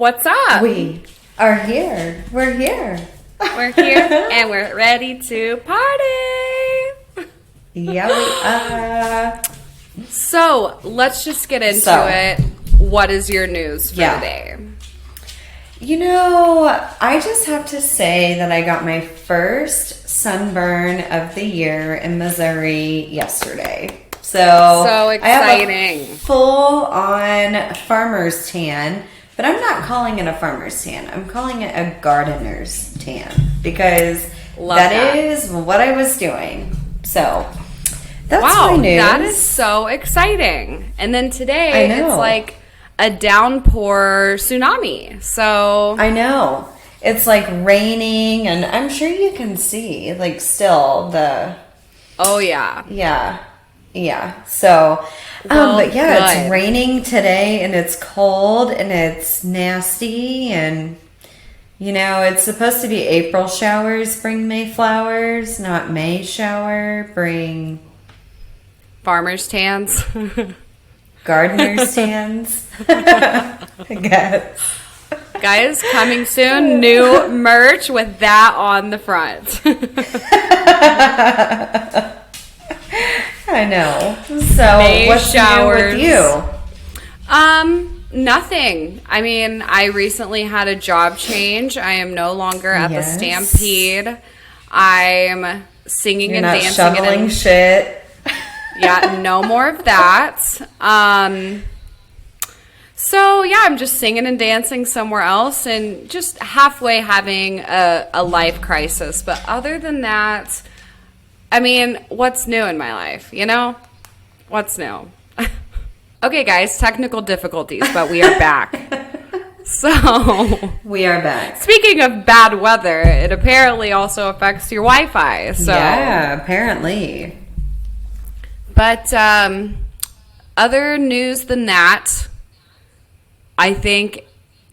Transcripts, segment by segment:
What's up? We are here. We're here. We're here and we're ready to party. Yeah, we are. So let's just get into it. What is your news for today? You know, I just have to say that I got my first sunburn of the year in Missouri yesterday. So exciting. I have a full-on farmer's tan, but I'm not calling it a farmer's tan. I'm calling it a gardener's tan because that is what I was doing. So that's my news. That is so exciting. And then today it's like a downpour tsunami. So I know. It's like raining, and I'm sure you can see like still the Yeah. So, but yeah, it's raining today, and it's cold, and it's nasty, and you know, it's supposed to be April showers bring May flowers, not May shower bring farmer's tans, gardener's tans. I guess. Guys, coming soon, new merch with that on the front. I know. So, May what's showers. new with you? Nothing. I mean, I recently had a job change. I am no longer at the Stampede. I'm singing and dancing. Shoveling shit. Yeah, no more of that. So, yeah, I'm just singing and dancing somewhere else and just halfway having a life crisis. But other than that, I mean, what's new in my life, you know? What's new? Okay, guys, technical difficulties, but we are back. So, we are back. Speaking of bad weather, it apparently also affects your Wi-Fi. So. Yeah, apparently. But other news than that, I think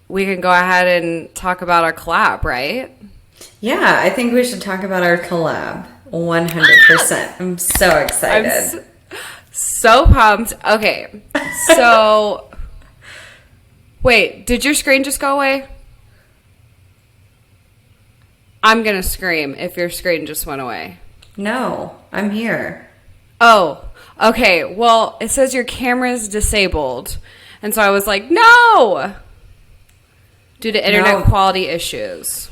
we can go ahead and talk about our collab, right? Yeah, I think we should talk about our collab. 100%. I'm so excited. I'm so pumped. Okay, so wait, did your screen just go away? I'm gonna scream if your screen just went away. No, I'm here. Oh, okay. Well, it says your camera is disabled. And so I was like, no! Due to internet quality issues.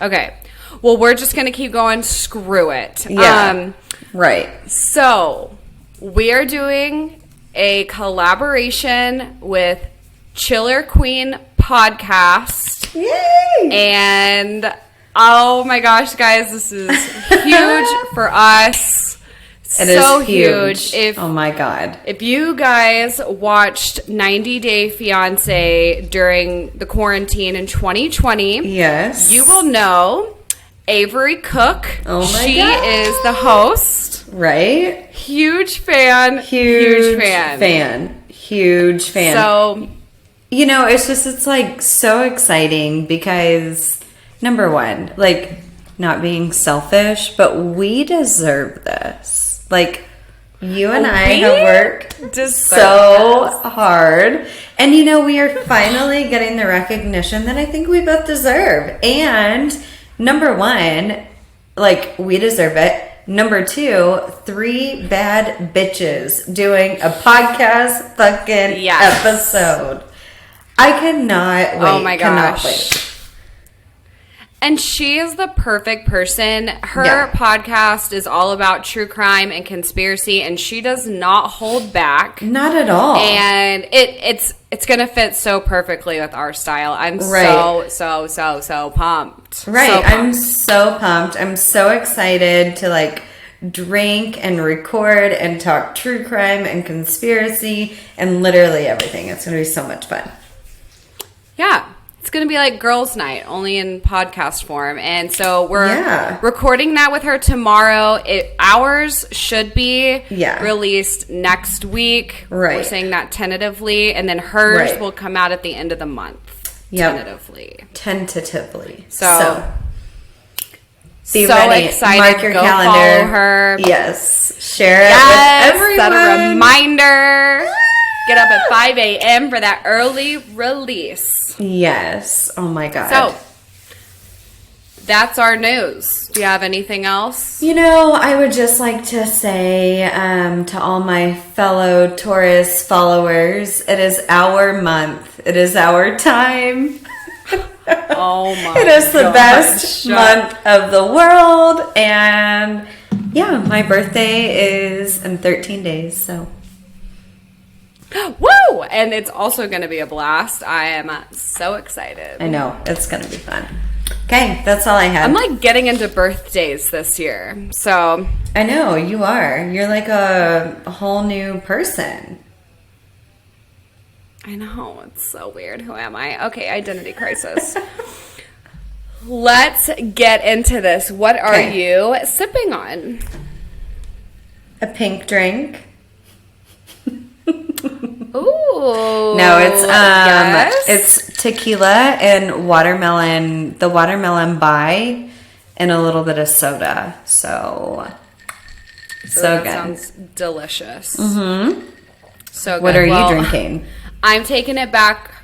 Okay. Well, we're just going to keep going. Screw it. Yeah. Right. So, we are doing a collaboration with Chiller Queen Podcast. Yay! And, oh my gosh, guys, this is huge for us. It is huge. Oh my God. If you guys watched 90 Day Fiance during the quarantine in 2020, yes, you will know Avery Cook. Oh my she God. is the host. Right? Huge fan. Huge fan. So, you know, it's like so exciting because number one, like not being selfish, but we deserve this. Like, you and I have worked so hard. And, you know, we are finally getting the recognition that I think we both deserve. And, number one, like, we deserve it. Number two, 3 bad bitches doing a podcast fucking episode. I cannot wait. Oh, my gosh. And she is the perfect person. Her podcast is all about true crime and conspiracy, and she does not hold back. Not at all. And it's going to fit so perfectly with our style. I'm so pumped. Right. So pumped. I'm so pumped. I'm so excited to like drink and record and talk true crime and conspiracy and literally everything. It's going to be so much fun. Yeah. It's going to be like girls' night, only in podcast form. And so we're recording that with her tomorrow. Ours should be released next week. Right. We're saying that tentatively. And then hers will come out at the end of the month. Tentatively. So be ready. Excited. Mark your calendar. Follow her. Yes. Share it with everyone. Set a reminder. Get up at 5 a.m. for that early release. Yes. Oh my God. So, that's our news. Do you have anything else? I would just like to say to all my fellow Taurus followers, it is our month. It is our time. Oh my It is the gosh. best month of the world. And yeah, my birthday is in 13 days, so. Woo! And it's also going to be a blast. I am so excited. I know. It's going to be fun. Okay, that's all I had. I'm like getting into birthdays this year. So. I know, you are. You're like a whole new person. I know. It's so weird. Who am I? Okay, identity crisis. Let's get into this. What are you sipping on? A pink drink. Ooh. No, it's tequila and watermelon, the watermelon by, and a little bit of soda. So good. Sounds delicious. Mm-hmm. So good. What are you drinking? I'm taking it back.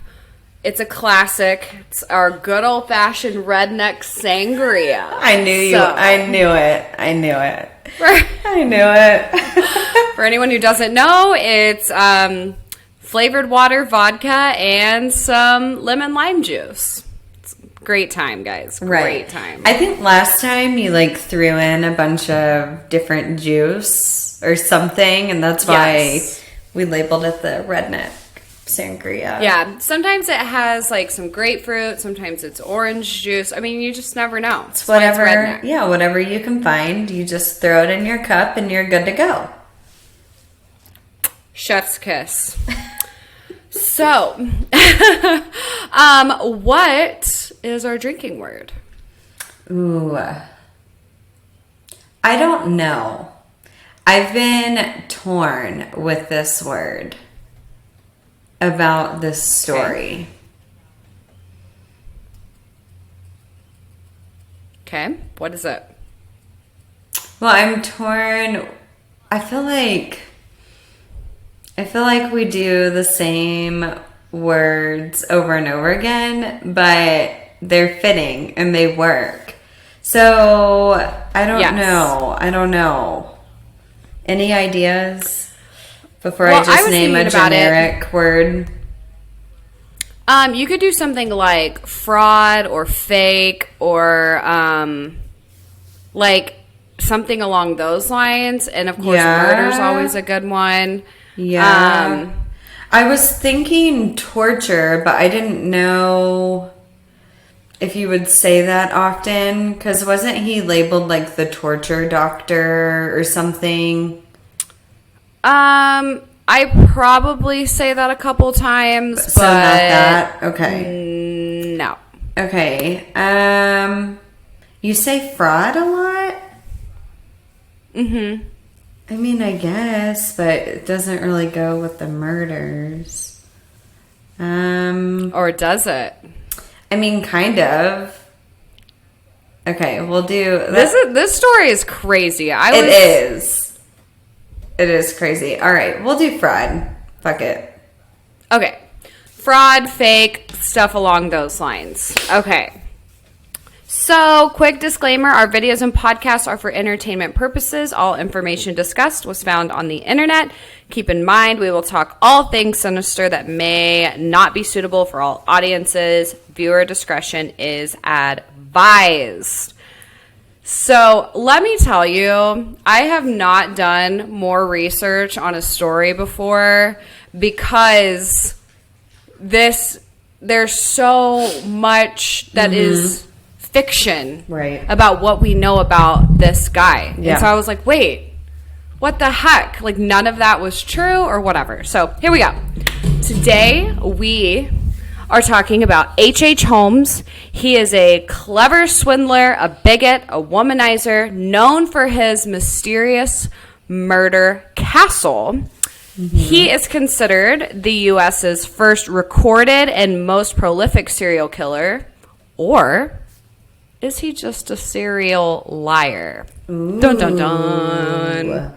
It's a classic. It's our good old fashioned redneck sangria. I knew it. I knew it. For anyone who doesn't know, it's flavored water, vodka, and some lemon lime juice. It's a great time, guys. Great time. I think last time you threw in a bunch of different juice or something, and that's why we labeled it the redneck sangria. Yeah, sometimes it has some grapefruit, sometimes it's orange juice. I mean, you just never know. It's whatever. Yeah, whatever you can find, you just throw it in your cup and you're good to go. Chef's kiss. So, what is our drinking word? Ooh. I don't know. I've been torn with this word about this story. Okay. What is it? Well, I'm torn. I feel like we do the same words over and over again, but they're fitting and they work. So I don't know. Any ideas before I just name a generic word? You could do something like fraud or fake or something along those lines. And of course, murder's always a good one. Yeah. I was thinking torture, but I didn't know if you would say that often, because wasn't he labeled the torture doctor or something? I probably say that a couple times, So but not that? Okay. No. Okay. You say fraud a lot? Mm-hmm. I mean, I guess, but it doesn't really go with the murders. Or does it? I mean, kind of. Okay, we'll do... This story is crazy. It is. It is crazy. All right, we'll do fraud. Fuck it. Okay. Fraud, fake, stuff along those lines. Okay. So, quick disclaimer, our videos and podcasts are for entertainment purposes. All information discussed was found on the internet. Keep in mind, we will talk all things sinister that may not be suitable for all audiences. Viewer discretion is advised. So, let me tell you, I have not done more research on a story before because there's so much that is fiction about what we know about this guy. Yeah. And so I was like, wait, what the heck? None of that was true or whatever. So here we go. Today we are talking about H.H. Holmes. He is a clever swindler, a bigot, a womanizer, known for his mysterious murder castle. Mm-hmm. He is considered the U.S.'s first recorded and most prolific serial killer, or is he just a serial liar? Ooh. Dun, dun, dun.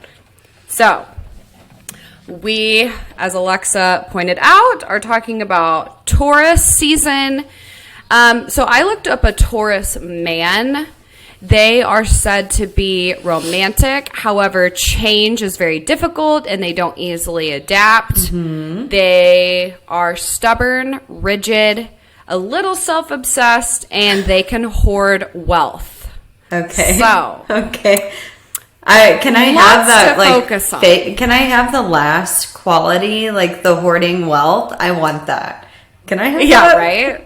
So, we, as Alexa pointed out, are talking about Taurus season. So I looked up a Taurus man. They are said to be romantic. However, change is very difficult and they don't easily adapt. Mm-hmm. They are stubborn, rigid, a little self-obsessed, and they can hoard wealth. Okay. So. Okay. Can I have that, like, can I have the last quality, like the hoarding wealth? I want that. Can I have that? Yeah, right?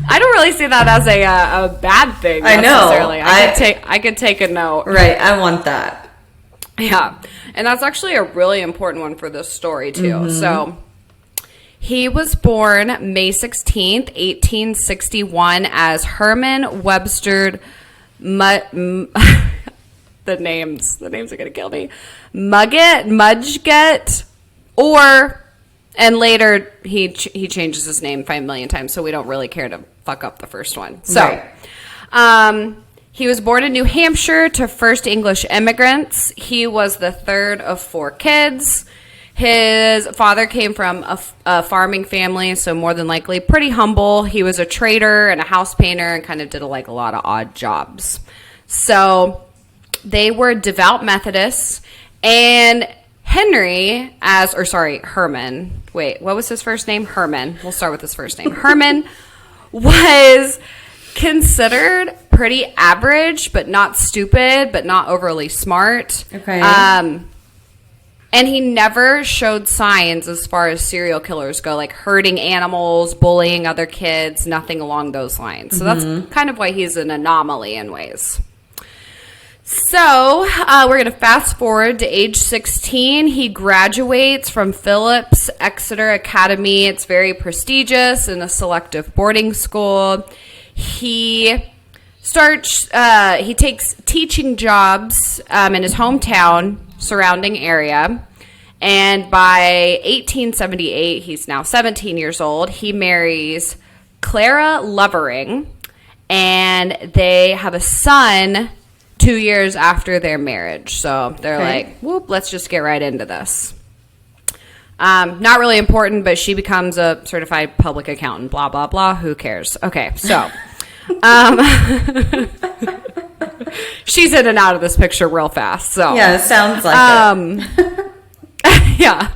I don't really see that as a bad thing necessarily. I could take a note. Right, I want that. Yeah, and that's actually a really important one for this story, too. Mm-hmm. So, he was born May 16th, 1861 as Herman Webster the names are going to kill me. Mudgett, and later he changes his name 5 million times, so we don't really care to fuck up the first one. So, right. He was born in New Hampshire to first English immigrants. He was the third of 4 kids. His father came from a farming family, so more than likely pretty humble. He was a trader and a house painter and kind of did a lot of odd jobs. So they were devout Methodists, and Herman. Wait, what was his first name? Herman. We'll start with his first name. Herman was considered pretty average, but not stupid, but not overly smart. Okay. And he never showed signs as far as serial killers go, like hurting animals, bullying other kids, nothing along those lines. So that's kind of why he's an anomaly in ways. So we're going to fast forward to age 16. He graduates from Phillips Exeter Academy. It's very prestigious and a selective boarding school. He takes teaching jobs in his hometown surrounding area. And by 1878, he's now 17 years old. He marries Clara Lovering, and they have a son 2 years after their marriage. So they're like, whoop, let's just get right into this. Not really important, but she becomes a certified public accountant, blah, blah, blah. Who cares? Okay, so she's in and out of this picture real fast. So yeah, it sounds like it. Yeah.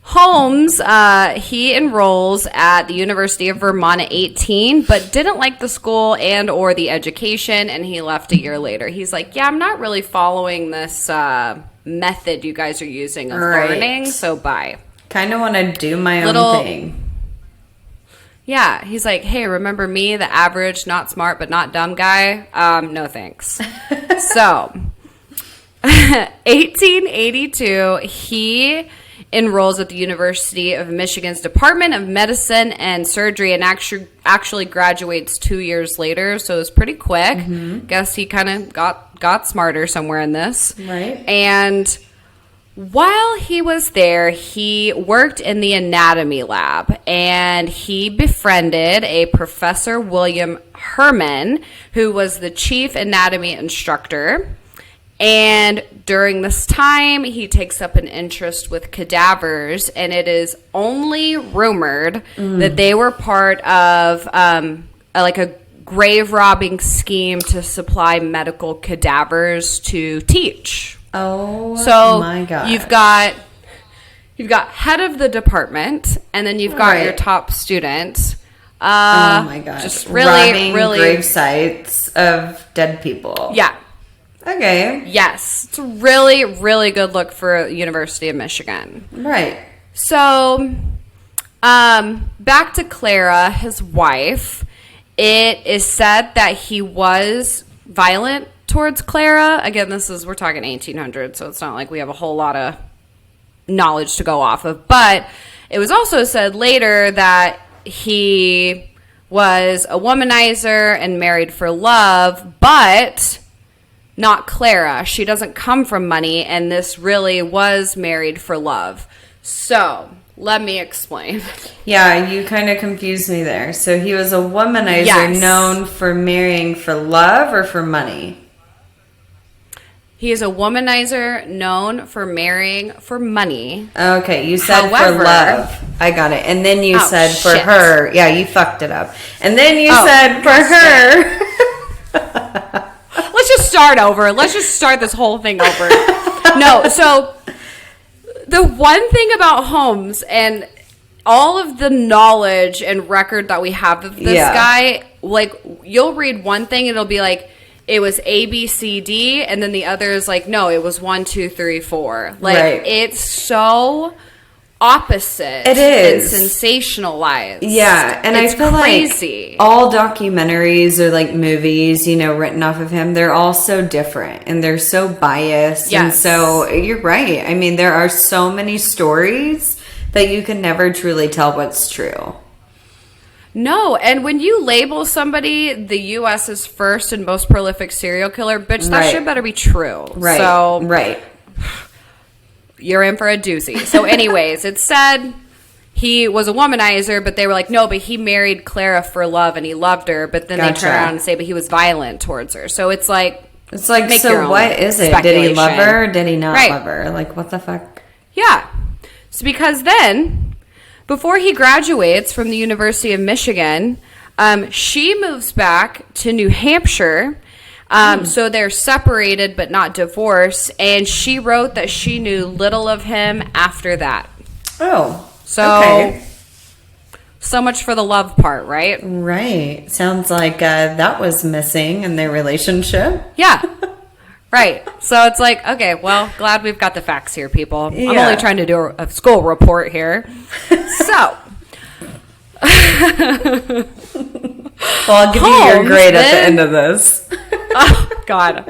Holmes, he enrolls at the University of Vermont at 18, but didn't like the school and or the education, and he left a year later. He's like, yeah, I'm not really following this method you guys are using of learning, so bye. Kind of want to do my own thing. Yeah, he's like, hey, remember me, the average, not smart, but not dumb guy? No thanks. So, 1882, he enrolls at the University of Michigan's Department of Medicine and Surgery and actually graduates 2 years later, so it was pretty quick. Guess he kind of got smarter somewhere in this. Right. And while he was there, he worked in the anatomy lab, and he befriended a Professor William Herman, who was the chief anatomy instructor. And during this time, he takes up an interest with cadavers, and it is only rumored that they were part of a grave robbing scheme to supply medical cadavers to teach. Oh, so my God. You've got head of the department, and then you've got your top student. Oh my God. Just really grave sites of dead people. Yeah. Okay. Yes. It's a really, really good look for University of Michigan. Right. So, back to Clara, his wife. It is said that he was violent towards Clara. Again, we're talking 1800s, so it's not like we have a whole lot of knowledge to go off of. But it was also said later that he was a womanizer and married for love, but not Clara. She doesn't come from money, and this really was married for love. So, let me explain. Yeah, you kind of confused me there. So he was a womanizer known for marrying for love or for money? He is a womanizer known for marrying for money. Okay, you said for love. I got it. And then you said for her. Yeah, you fucked it up. And then you said for her. Let's just start over. Let's just start this whole thing over. No, so the one thing about Holmes and all of the knowledge and record that we have of this guy, like, you'll read one thing, it'll be like, it was A, B, C, D, and then the other is like, no, it was 1, 2, 3, 4. Like, it's so opposite. It is. And sensationalized. Yeah, and it's I feel crazy. Like all documentaries or like movies, you know, written off of him, they're all so different and they're so biased. Yes. And so you're right. I mean, there are so many stories that you can never truly tell what's true. No, and when you label somebody the U.S.'s first and most prolific serial killer, bitch, that shit better be true. Right. So, right. You're in for a doozy. So anyways, it said he was a womanizer, but they were like, no, but he married Clara for love and he loved her. But then they turn around and say, but he was violent towards her. So it's like, so what is it? Did he love her? Or did he not love her? Like, what the fuck? Yeah. So because then, before he graduates from the University of Michigan, she moves back to New Hampshire. So they're separated but not divorced. And she wrote that she knew little of him after that. Oh, so so much for the love part, right? Right. Sounds like that was missing in their relationship. Yeah. Right. So it's like, okay, well, glad we've got the facts here, people. Yeah. I'm only trying to do a school report here. So. Well, I'll give you your grade at the end of this. Oh, God.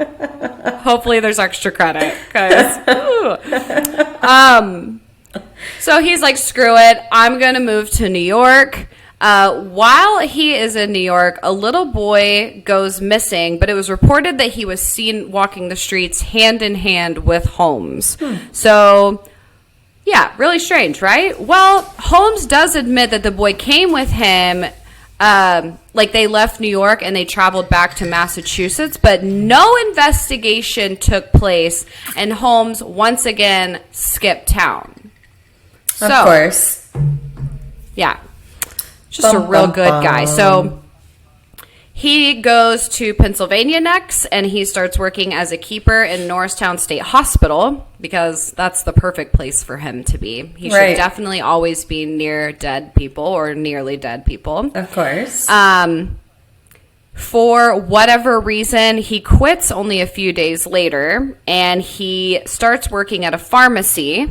Hopefully there's extra credit. So he's like, screw it. I'm going to move to New York. While he is in New York, a little boy goes missing, but it was reported that he was seen walking the streets hand in hand with Holmes. So, yeah, really strange, right? Well, Holmes does admit that the boy came with him, like they left New York and they traveled back to Massachusetts, but no investigation took place, and Holmes once again skipped town. Of course. Yeah. Just a real good guy. So he goes to Pennsylvania next, and he starts working as a keeper in Norristown State Hospital because that's the perfect place for him to be. He should definitely always be near dead people or nearly dead people. Of course. For whatever reason, he quits only a few days later, and he starts working at a pharmacy.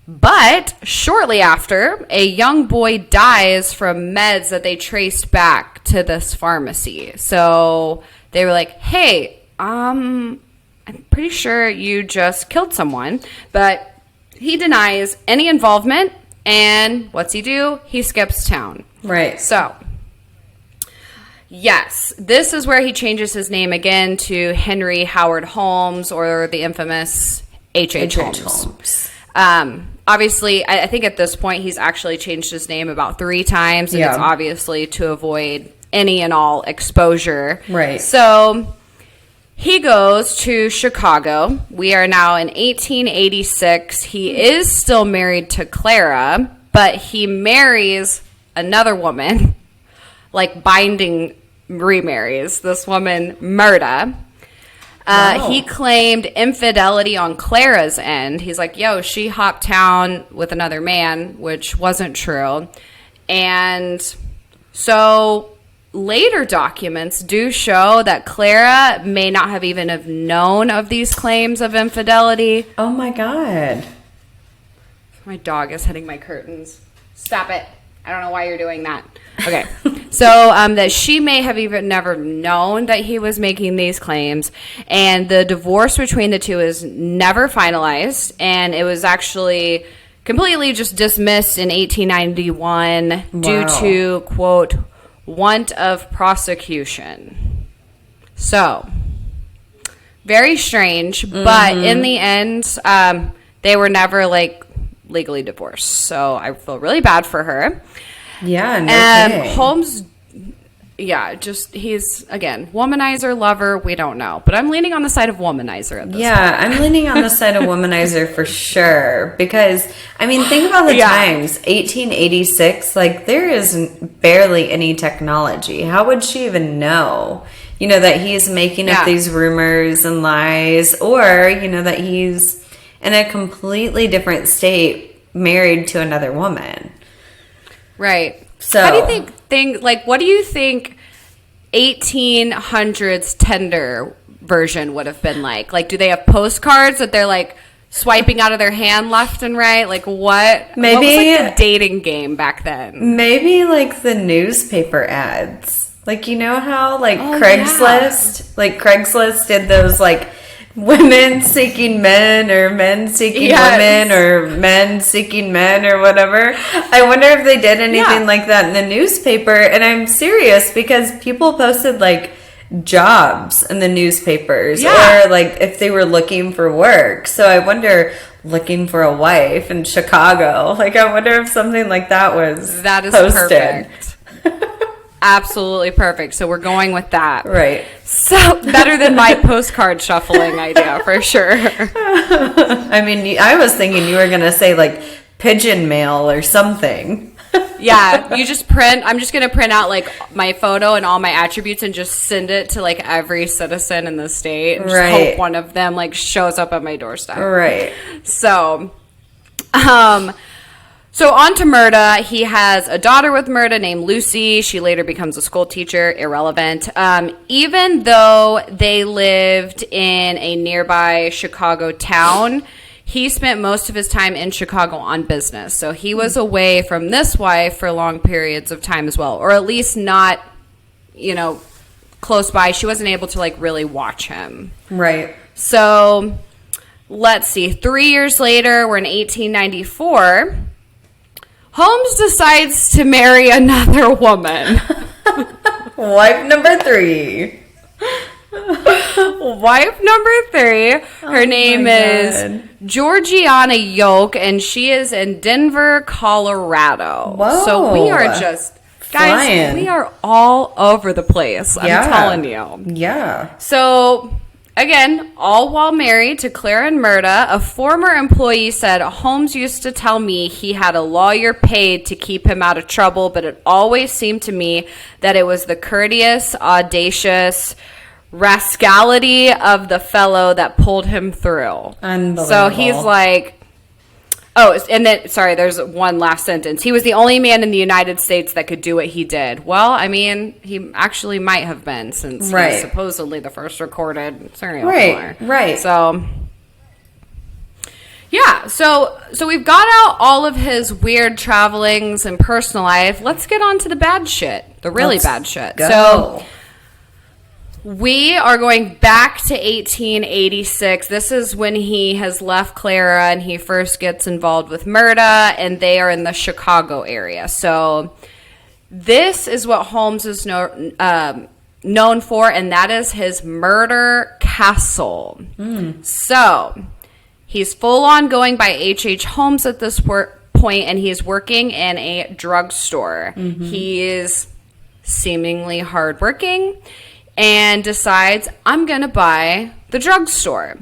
But shortly after, a young boy dies from meds that they traced back to this pharmacy. So they were like, hey, I'm pretty sure you just killed someone. But he denies any involvement. And what's he do? He skips town. Right. So, yes, this is where he changes his name again to Henry Howard Holmes, or the infamous H.H. Holmes. Obviously, I think at this point he's actually changed his name about 3 times, and it's obviously to avoid any and all exposure. Right. So he goes to Chicago. We are now in 1886. He is still married to Clara, but he marries another woman, like binding remarries this woman, Murda. He claimed infidelity on Clara's end. He's like, yo, she hopped town with another man, which wasn't true. And so later documents do show that Clara may not have even have known of these claims of infidelity. Oh, my God. My dog is hitting my curtains. Stop it. I don't know why you're doing that. Okay. So that she may have even never known that he was making these claims. And the divorce between the two is never finalized. And it was actually completely just dismissed in 1891 due to, quote, want of prosecution. So, very strange. But in the end, they were never, like, legally divorced. So I feel really bad for her. Yeah, no kidding. Yeah, just he's, again, womanizer, lover, we don't know. But I'm leaning on the side of womanizer at this point. I'm leaning on the side of womanizer for sure. Because, I mean, think about the times. 1886, like, there is barely any technology. How would she even know, you know, that he's making up these rumors and lies? Or, you know, that he's in a completely different state, married to another woman. Right. So, how do you what do you think 1800s Tinder version would have been like? Like, do they have postcards that they're like swiping out of their hand left and right? Like, what? Maybe what was like the dating game back then? Maybe like the newspaper ads. Like, you know how like Craigslist, like Craigslist did those like women seeking men or men seeking women or men seeking men or whatever. I wonder if they did anything like that in the newspaper. And I'm serious because people posted like jobs in the newspapers or like if they were looking for work. So I wonder, looking for a wife in Chicago. Like, I wonder if something like that was posted. Perfect. Absolutely perfect. So we're going with that. Right. So better than my postcard shuffling idea for sure. I mean, I was thinking you were going to say like pigeon mail or something. Yeah, you just print. I'm just going to print out like my photo and all my attributes and just send it to like every citizen in the state. And just hope one of them like shows up at my doorstep. Right. So, So on to Murda. He has a daughter with Murda named Lucy. She later becomes a school teacher. Irrelevant. Even though they lived in a nearby Chicago town, he spent most of his time in Chicago on business. So he was away from this wife for long periods of time as well. Or at least not, you know, close by. She wasn't able to, like, really watch him. Right. So let's see. 3 years later, we're in 1894. Holmes decides to marry another woman. Wife number 3. Wife number 3. Her name is Georgiana Yoke, and she is in Denver, Colorado. Whoa. So we are just, guys, we are all over the place. I'm telling you. Yeah. So, again, all while married to Clara and Murda, a former employee said, Holmes used to tell me he had a lawyer paid to keep him out of trouble, but it always seemed to me that it was the courteous, audacious rascality of the fellow that pulled him through. Unbelievable. So he's like, oh, and then, sorry, there's one last sentence. He was the only man in the United States that could do what he did. Well, I mean, he actually might have been, since he's supposedly the first recorded serial killer. Right. So, yeah. So we've got out all of his weird travelings and personal life. Let's get on to the bad shit, the really bad shit. Go. So we are going back to 1886. This is when he has left Clara and he first gets involved with Murda, and they are in the Chicago area. So this is what Holmes is known for, and that is his murder castle. So he's full on going by H.H. Holmes at this point, and he's working in a drugstore. He is seemingly hardworking and decides, I'm going to buy the drugstore.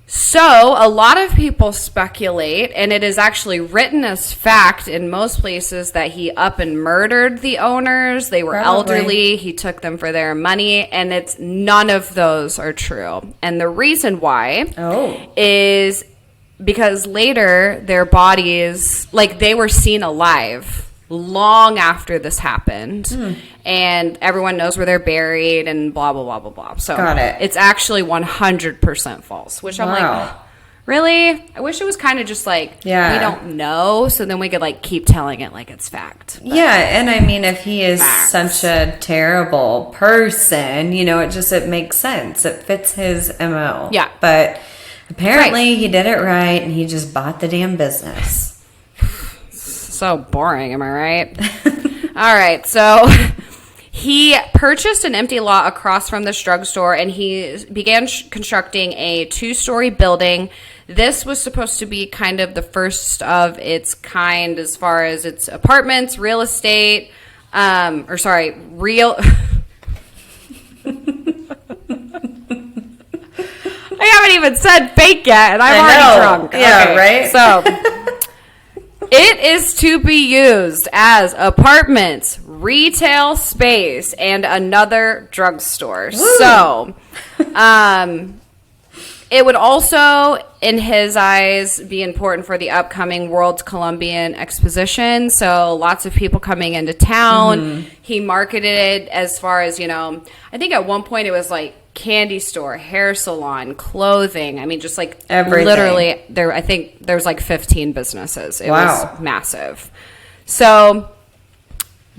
So a lot of people speculate, and it is actually written as fact in most places, that he up and murdered the owners. They were elderly. He took them for their money, and it's none of those are true. And the reason why is because later their bodies, like, they were seen alive long after this happened, and everyone knows where they're buried and blah, blah, blah, blah, blah. So it's actually 100% false, which I'm like, really? I wish it was kind of just like, we don't know, so then we could like keep telling it like it's fact. But and I mean, if he is such a terrible person, you know, it makes sense. It fits his MO. Yeah. But apparently he did it right, and he just bought the damn business. So boring, am I right? All right, so he purchased an empty lot across from this drugstore, and he began constructing a 2-story building. This was supposed to be kind of the first of its kind as far as its apartments, real estate, real. I haven't even said fake yet, and I'm already drunk. Yeah, okay, right? So, it is to be used as apartments, retail space, and another drugstore. Woo. So, it would also, in his eyes, be important for the upcoming World Columbian Exposition. So lots of people coming into town. Mm-hmm. He marketed it as far as, I think at one point it was like candy store, hair salon, clothing. I mean, just like everything. Literally, I think there's like 15 businesses. It was massive. So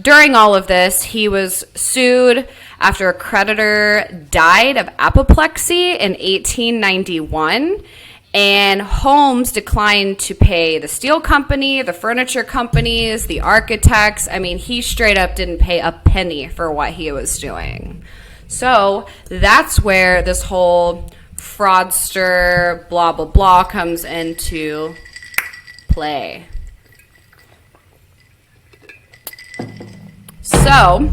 during all of this, he was sued after a creditor died of apoplexy in 1891, and Holmes declined to pay the steel company, the furniture companies, the architects. I mean, he straight up didn't pay a penny for what he was doing. So that's where this whole fraudster, blah, blah, blah comes into play. So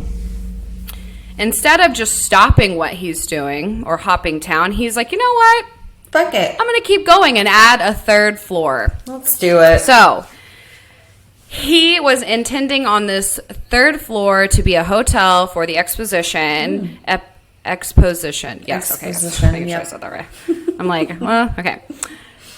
instead of just stopping what he's doing or hopping town, he's like, you know what? Fuck it. I'm going to keep going and add a third floor. Let's do it. So he was intending on this third floor to be a hotel for the exposition. Exposition. Yes. Exposition. Okay. Sure I said that right. I'm like, well, okay.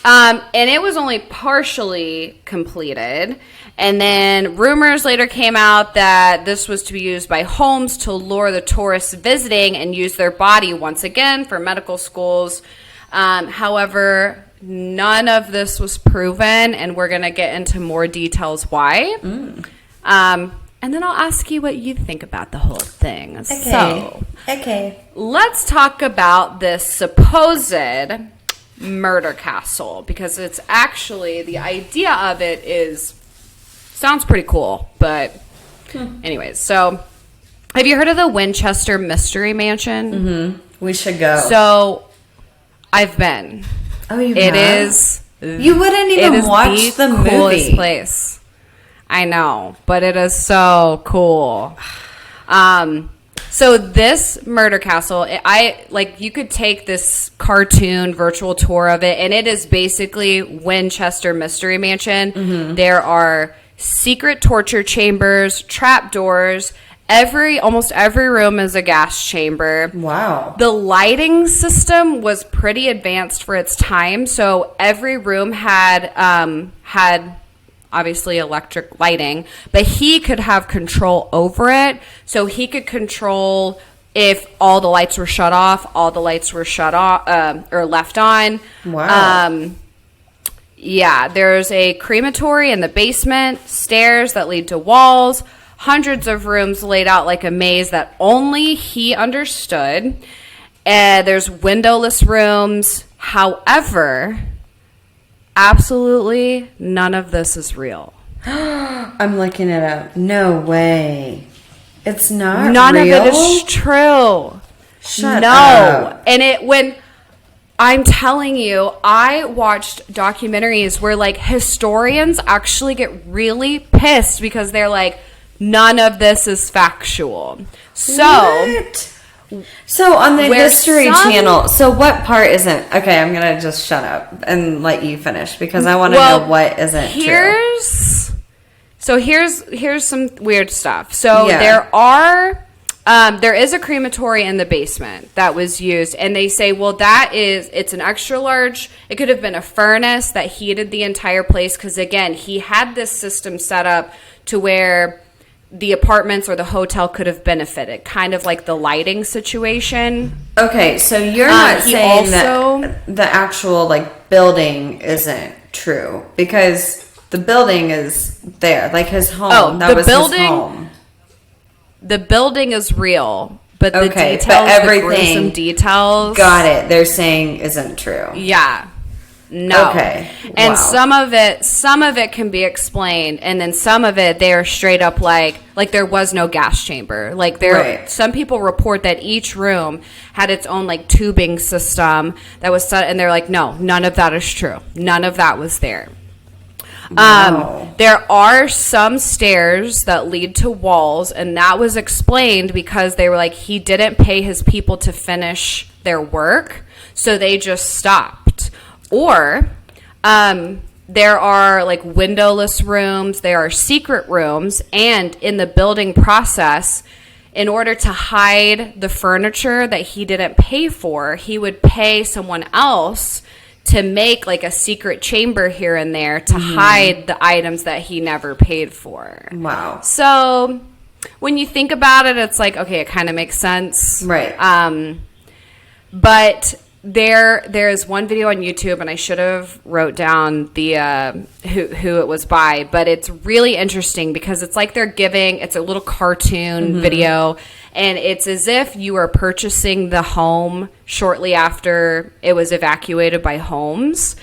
And it was only partially completed. And then rumors later came out that this was to be used by Holmes to lure the tourists visiting and use their body once again for medical schools. However, none of this was proven, and we're going to get into more details why. And then I'll ask you what you think about the whole thing. Okay. Let's talk about this supposed murder castle, because it's actually, the idea of it sounds pretty cool, but anyways. So have you heard of the Winchester Mystery Mansion? Mm-hmm. We should go. So I've been. Oh, you It have? is. You wouldn't even watch the coolest movie. Place. I know, but it is so cool. So this murder castle, you could take this cartoon virtual tour of it, and it is basically Winchester Mystery Mansion. Mm-hmm. There are secret torture chambers, trap doors. Almost every room is a gas chamber. Wow. The lighting system was pretty advanced for its time, so every room had obviously electric lighting, but he could have control over it. So he could control if all the lights were shut off, all the lights were shut off or left on. Wow. Yeah, there's a crematory in the basement, stairs that lead to walls, hundreds of rooms laid out like a maze that only he understood. There's windowless rooms. However, absolutely none of this is real. I'm looking it up. No way. It's not None real? of it is true. Shut up. And when I'm telling you, I watched documentaries where like historians actually get really pissed because they're like, none of this is factual. So what? So on the History Channel, so what part isn't? Okay, I'm going to just shut up and let you finish because I want to know what isn't true. So here's some weird stuff. So there is a crematory in the basement that was used, and they say, well, it's an extra large. It could have been a furnace that heated the entire place because, again, he had this system set up to where the apartments or the hotel could have benefited, kind of like the lighting situation. Okay, so you're not saying that the actual building isn't true because the building is there, like his home. His home. The building is real, but the details, the gruesome details. Got it. They're saying isn't true. Yeah. No. Okay. And some of it can be explained, and then some of it they are straight up like there was no gas chamber. Some people report that each room had its own tubing system that was set, and they're like, no, none of that is true. None of that was there. Wow. There are some stairs that lead to walls, and that was explained because they were like, he didn't pay his people to finish their work, so they just stopped. Or there are like windowless rooms, there are secret rooms, and in the building process, in order to hide the furniture that he didn't pay for, he would pay someone else to make like a secret chamber here and there to hide the items that he never paid for. Wow. So when you think about it, it's like, okay, it kind of makes sense. Right. But there is one video on YouTube, and I should have wrote down the who it was by, but it's really interesting because it's like it's a little cartoon video, and it's as if you are purchasing the home shortly after it was evacuated by Holmes,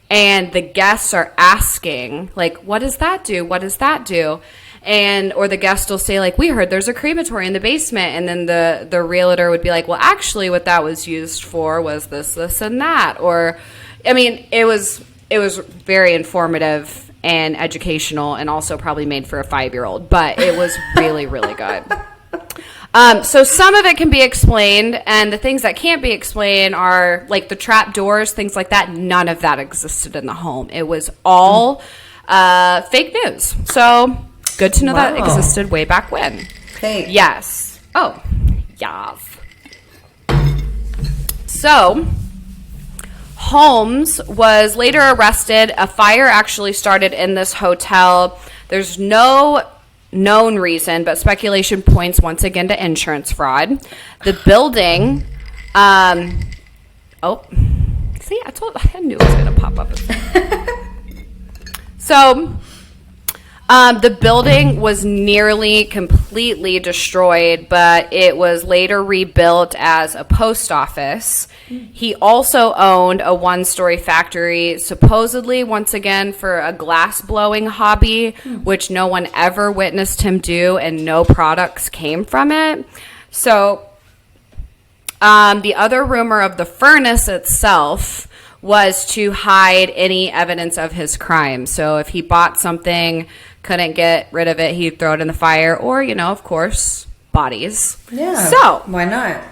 and the guests are asking, like, what does that do? What does that do? Or the guest will say, like, we heard there's a crematory in the basement. And then the realtor would be like, well, actually what that was used for was this, and that. Or, I mean, it was very informative and educational, and also probably made for a 5-year-old. But it was really, really good. So some of it can be explained, and the things that can't be explained are, like, the trap doors, things like that. None of that existed in the home. It was all fake news. So good to know that existed way back when. Fake. Yes. Oh, yes. So Holmes was later arrested. A fire actually started in this hotel. There's no known reason, but speculation points once again to insurance fraud. The building, see, I knew it was going to pop up. So, the building was nearly completely destroyed, but it was later rebuilt as a post office. He also owned a 1-story factory, supposedly, once again, for a glass blowing hobby, which no one ever witnessed him do, and no products came from it. So, the other rumor of the furnace itself was to hide any evidence of his crime. So if he bought something, couldn't get rid of it, he'd throw it in the fire, or, of course, bodies. Yeah. So why not?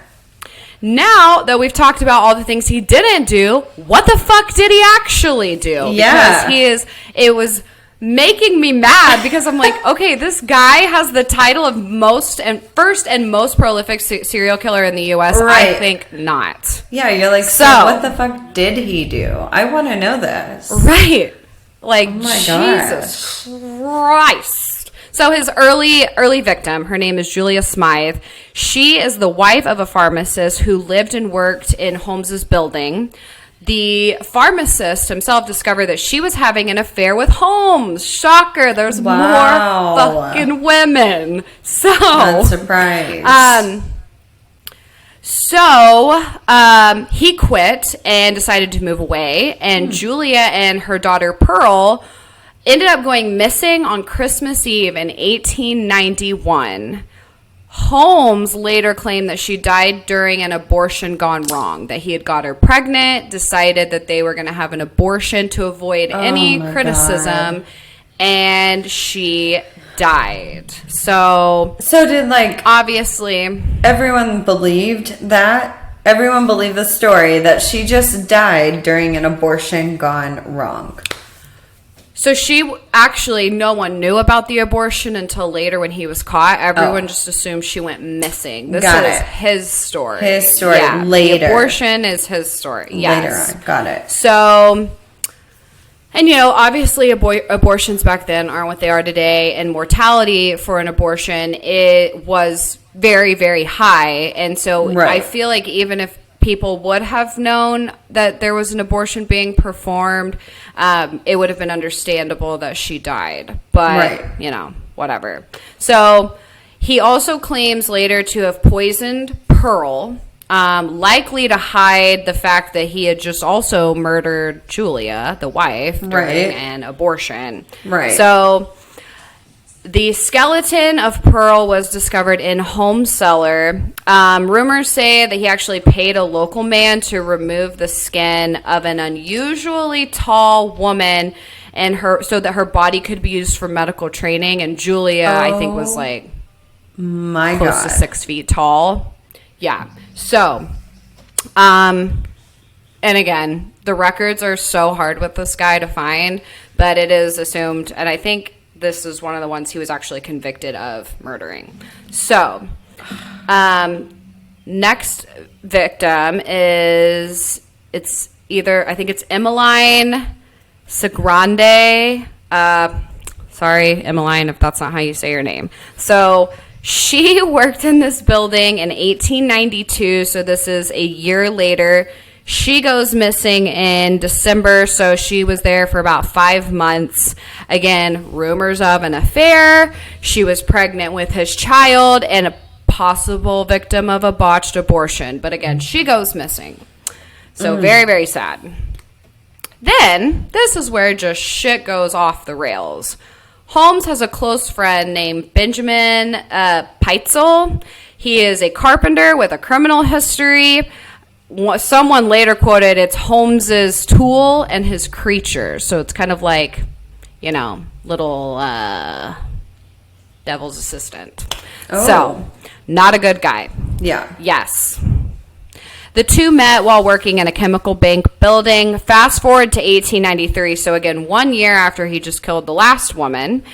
Now that we've talked about all the things he didn't do, what the fuck did he actually do? Yeah. Because it was making me mad, because I'm like, okay, this guy has the title of first and most prolific serial killer in the U.S. Right. I think not. Yeah, you're like, so what the fuck did he do? I want to know this. Right. Like, oh my Jesus Christ. So his early victim, her name is Julia Smythe. She is the wife of a pharmacist who lived and worked in Holmes's building. The pharmacist himself discovered that she was having an affair with Holmes. Shocker. There's more fucking women. So, not surprised. So he quit and decided to move away. And Julia and her daughter Pearl ended up going missing on Christmas Eve in 1891. Holmes later claimed that she died during an abortion gone wrong, that he had got her pregnant, decided that they were going to have an abortion to avoid any criticism, and she died. So did, obviously everyone believed that? Everyone believed the story that she just died during an abortion gone wrong. So no one knew about the abortion until later when he was caught. Everyone just assumed she went missing. This is his story. His story, yeah, later. The abortion is his story. Yes. Later on. Got it. So, and obviously abortions back then aren't what they are today, and mortality for an abortion, it was very, very high. And so I feel like even if people would have known that there was an abortion being performed, it would have been understandable that she died. But, whatever. So he also claims later to have poisoned Pearl, likely to hide the fact that he had just also murdered Julia, the wife, during an abortion. Right. So the skeleton of Pearl was discovered in Holmes' cellar. Rumors say that he actually paid a local man to remove the skin of an unusually tall woman and so that her body could be used for medical training. And Julia, I think, was like close to 6 feet tall. Yeah. So, and again, the records are so hard with this guy to find, but it is assumed, and I think this is one of the ones he was actually convicted of murdering. So, next victim is, I think it's Emeline Sagrande. Sorry, Emeline, if that's not how you say your name. So she worked in this building in 1892, so this is a year later. She goes missing in December, so she was there for about 5 months. Again, rumors of an affair. She was pregnant with his child and a possible victim of a botched abortion. But again, she goes missing. So very, very sad. Then, this is where just shit goes off the rails. Holmes has a close friend named Benjamin Peitzel. He is a carpenter with a criminal history. Someone later quoted, it's Holmes's tool and his creature. So it's kind of like, little devil's assistant. Oh. So, not a good guy. Yeah. Yes. The two met while working in a chemical bank building. Fast forward to 1893. So again, 1 year after he just killed the last woman.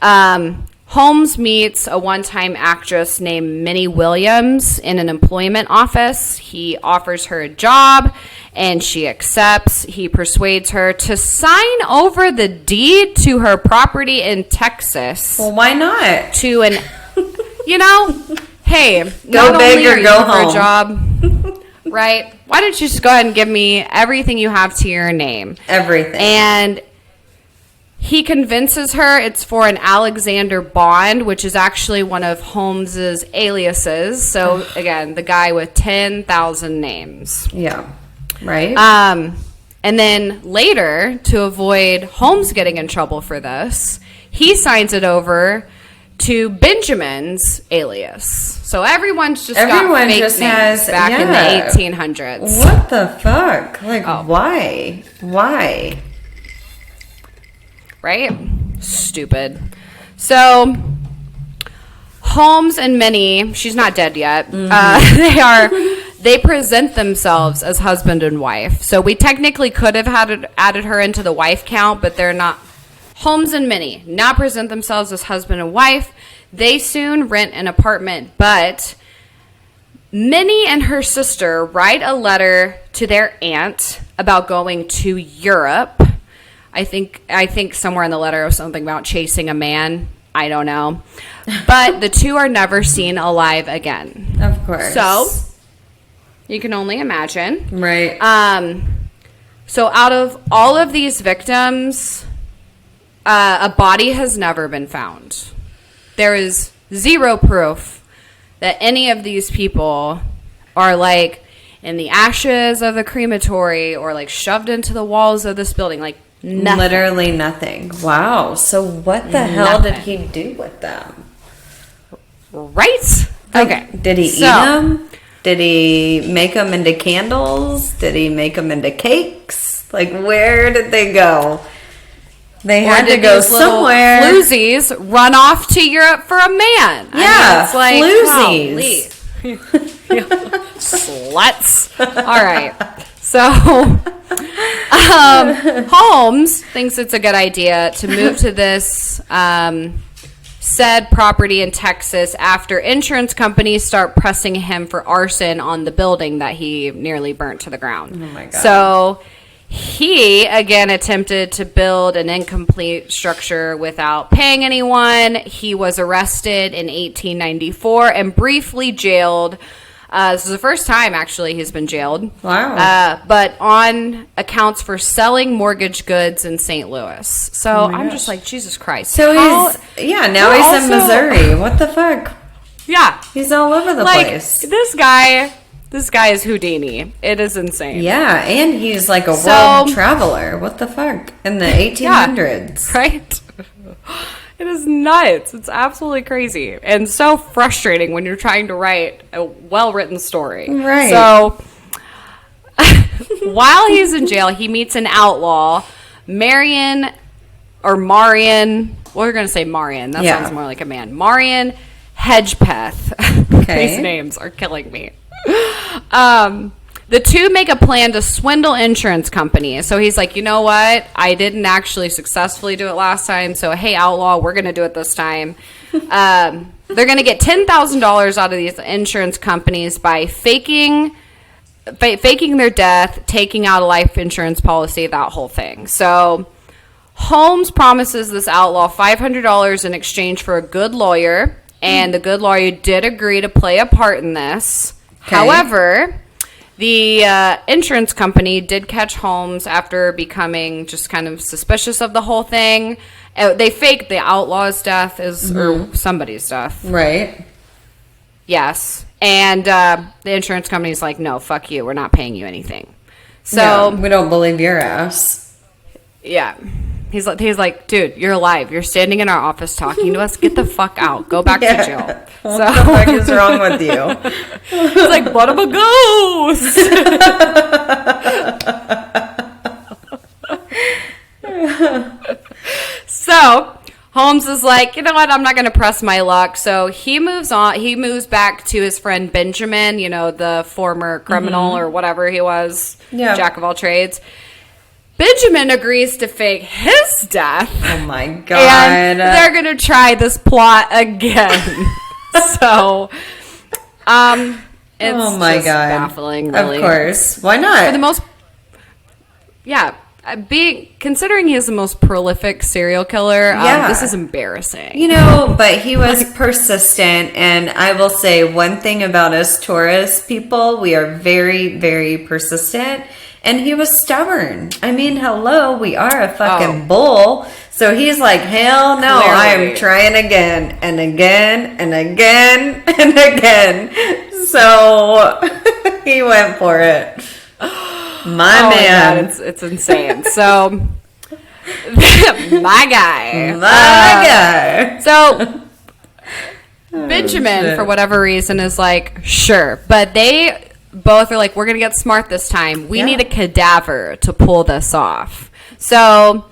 Holmes meets a one-time actress named Minnie Williams in an employment office. He offers her a job, and she accepts. He persuades her to sign over the deed to her property in Texas. Well, why not? To an, hey, go big or go home. For a job, right? Why don't you just go ahead and give me everything you have to your name? Everything. And he convinces her it's for an Alexander Bond, which is actually one of Holmes's aliases. So, again, the guy with 10,000 names. Yeah. Right. And then later, to avoid Holmes getting in trouble for this, he signs it over to Benjamin's alias. So everyone's just got fake names back in the 1800s. What the fuck? Like, why? Why? Right? Stupid. So Holmes and Minnie, she's not dead yet. They present themselves as husband and wife. So we technically could have added her into the wife count, but they're not. Holmes and Minnie now present themselves as husband and wife. They soon rent an apartment, but Minnie and her sister write a letter to their aunt about going to Europe. I think somewhere in the letter was something about chasing a man. I don't know. But the two are never seen alive again. Of course. So, you can only imagine. Right. So, out of all of these victims, a body has never been found. There is zero proof that any of these people are like in the ashes of the crematory or like shoved into the walls of this building. Like, nothing. Literally nothing. Wow. So what the hell did he do with them? Right? Okay. Did he eat them? Did he make them into candles? Did he make them into cakes? Like, where did they go? They had to go somewhere. Floozies run off to Europe for a man. Yeah, I mean, it's like, floozies. Sluts. All right. So, Holmes thinks it's a good idea to move to this said property in Texas after insurance companies start pressing him for arson on the building that he nearly burnt to the ground. Oh, my God. So, he, again, attempted to build an incomplete structure without paying anyone. He was arrested in 1894 and briefly jailed. This is the first time, actually, he's been jailed. Wow. But on accounts for selling mortgage goods in St. Louis. So I'm just like, Jesus Christ. So now he's in Missouri. What the fuck? Yeah. He's all over the place. This guy is Houdini. It is insane. Yeah, and he's like a world traveler. What the fuck? In the 1800s. Yeah, right? It is nuts. It's absolutely crazy. And so frustrating when you're trying to write a well-written story. Right. So, while he's in jail, he meets an outlaw, Marion or Marion. We're going to say Marion. That sounds more like a man. Marion Hedgepeth. Okay. These names are killing me. The two make a plan to swindle insurance companies. So he's like, you know what? I didn't actually successfully do it last time. So, hey, outlaw, we're going to do it this time. They're going to get $10,000 out of these insurance companies by faking their death, taking out a life insurance policy, that whole thing. So Holmes promises this outlaw $500 in exchange for a good lawyer. And the good lawyer did agree to play a part in this. Okay. However, the insurance company did catch Holmes after becoming just kind of suspicious of the whole thing. They faked the outlaw's death or somebody's death. Right. Yes. And the insurance company's like, no, fuck you. We're not paying you anything. So we don't believe your ass. Yeah. He's like, dude, you're alive. You're standing in our office talking to us. Get the fuck out. Go back to jail. What the fuck is wrong with you? He's like, but I'm a ghost. So Holmes is like, you know what? I'm not going to press my luck. So he moves on. He moves back to his friend Benjamin, the former criminal or whatever he was, jack of all trades. Benjamin agrees to fake his death. Oh my God. And they're going to try this plot again. So, it's oh my just God. baffling, really. Of course. Why not? For the most, considering he is the most prolific serial killer, this is embarrassing. But he was persistent, and I will say one thing about us Taurus people, we are very, very persistent. And he was stubborn. I mean, hello, we are a fucking bull. So he's like, hell no, Clearly. I am trying again and again and again and again. So he went for it. My man. God, it's insane. So, my guy. So, Benjamin, for whatever reason, is like, sure. But they both are like, we're going to get smart this time. We need a cadaver to pull this off. So,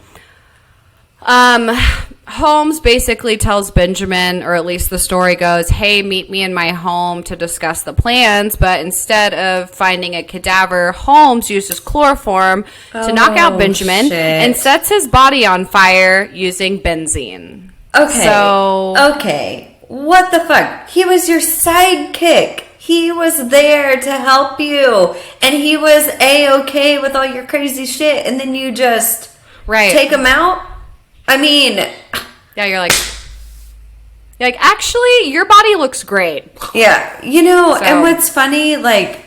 Holmes basically tells Benjamin, or at least the story goes, hey, meet me in my home to discuss the plans. But instead of finding a cadaver, Holmes uses chloroform to knock out Benjamin and sets his body on fire using benzene. Okay. What the fuck? He was your sidekick. He was there to help you. And he was A-okay with all your crazy shit. And then you just take him out? I mean... Yeah, you're like, actually, your body looks great. Yeah. And what's funny, like,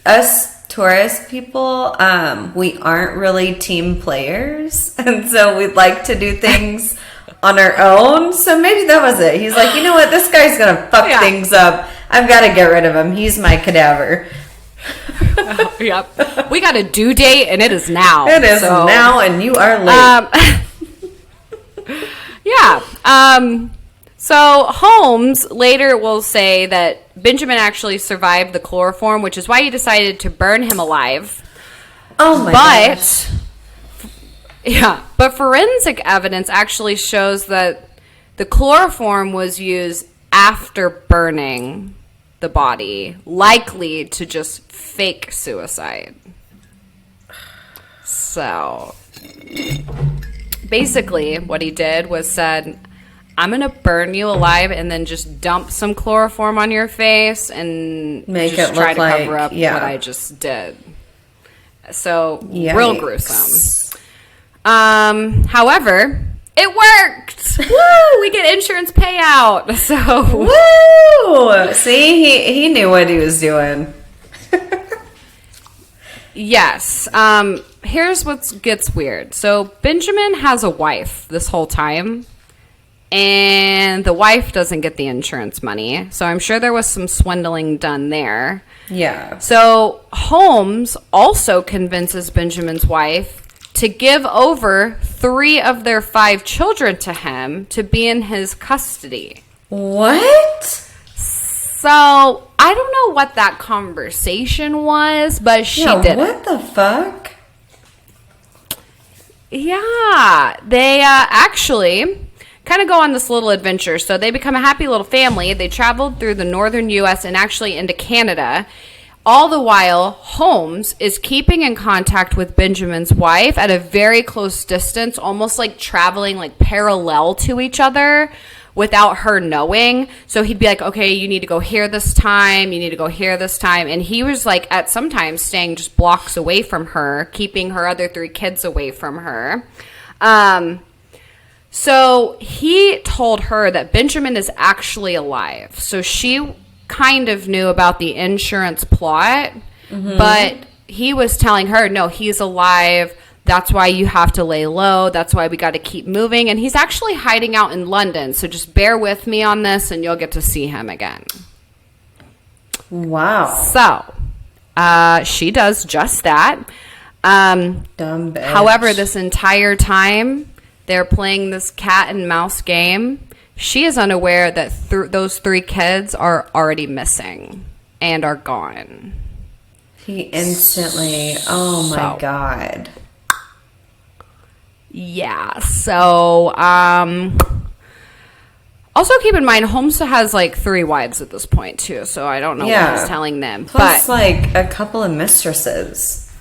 us Taurus people, we aren't really team players. And so we like to do things on our own. So maybe that was it. He's like, you know what? This guy's going to fuck things up. I've got to get rid of him. He's my cadaver. Yep. We got a due date, and it is now. It is now, and you are late. So Holmes later will say that Benjamin actually survived the chloroform, which is why he decided to burn him alive. Oh my gosh. But forensic evidence actually shows that the chloroform was used after burning the body, likely to just fake suicide. So basically what he did was said, I'm going to burn you alive and then just dump some chloroform on your face and make just it try look to cover like, up what I just did. So real gruesome. However, it worked. Woo! We get insurance payout. So woo! See, he knew what he was doing. Yes. Here's what gets weird. So Benjamin has a wife this whole time, and the wife doesn't get the insurance money. So I'm sure there was some swindling done there. Yeah. So Holmes also convinces Benjamin's wife to give over 3 of their 5 children to him to be in his custody. What? So I don't know what that conversation was, but she did What the fuck? Yeah, they actually kind of go on this little adventure. So they become a happy little family. They traveled through the northern U.S. and actually into Canada. All the while, Holmes is keeping in contact with Benjamin's wife at a very close distance, almost like traveling like parallel to each other without her knowing. So he'd be like, okay, you need to go here this time. You need to go here this time. And he was like at sometimes staying just blocks away from her, keeping her other 3 kids away from her. So he told her that Benjamin is actually alive. So she kind of knew about the insurance plot, but he was telling her, no, he's alive. That's why you have to lay low. That's why we got to keep moving. And he's actually hiding out in London. So just bear with me on this and you'll get to see him again. Wow. So she does just that. Dumb bitch. However, this entire time they're playing this cat and mouse game, she is unaware that those 3 kids are already missing and are gone. He instantly, oh my God. Yeah, so, also keep in mind, Holmes has like 3 wives at this point too, so I don't know what he's telling them. Plus like a couple of mistresses.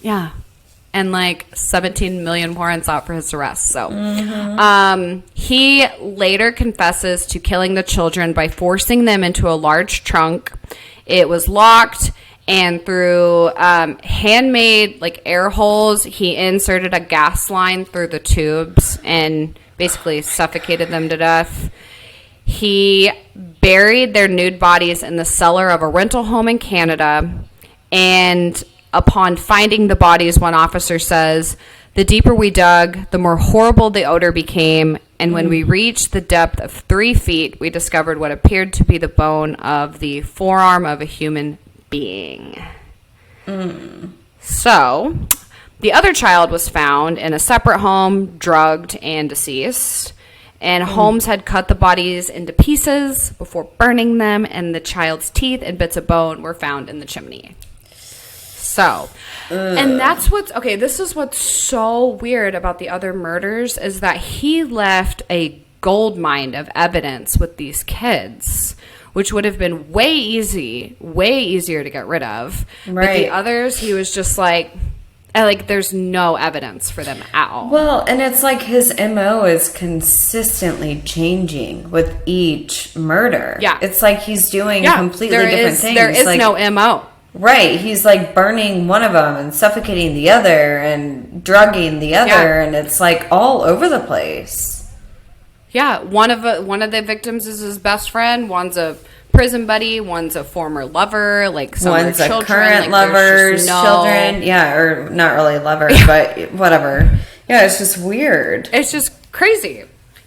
Yeah. And like 17 million warrants out for his arrest. So he later confesses to killing the children by forcing them into a large trunk. It was locked, and through handmade like air holes, he inserted a gas line through the tubes and basically suffocated them to death. He buried their nude bodies in the cellar of a rental home in Canada, and upon finding the bodies, one officer says, the deeper we dug, the more horrible the odor became, and when we reached the depth of 3 feet, we discovered what appeared to be the bone of the forearm of a human being. So, the other child was found in a separate home, drugged and deceased, and Holmes had cut the bodies into pieces before burning them, and the child's teeth and bits of bone were found in the chimney. So, and that's okay, this is what's so weird about the other murders is that he left a gold mine of evidence with these kids, which would have been way easier to get rid of. Right. But the others, he was just like, there's no evidence for them at all. Well, and it's like his MO is consistently changing with each murder. Yeah. It's like he's doing completely different things. There is no MO. Right, he's like burning one of them and suffocating the other and drugging the other, and it's like all over the place. Yeah, one of the victims is his best friend. One's a prison buddy. One's a former lover. Like one's a current lover's children. Yeah, or not really lover, but whatever. Yeah, it's just weird. It's just crazy.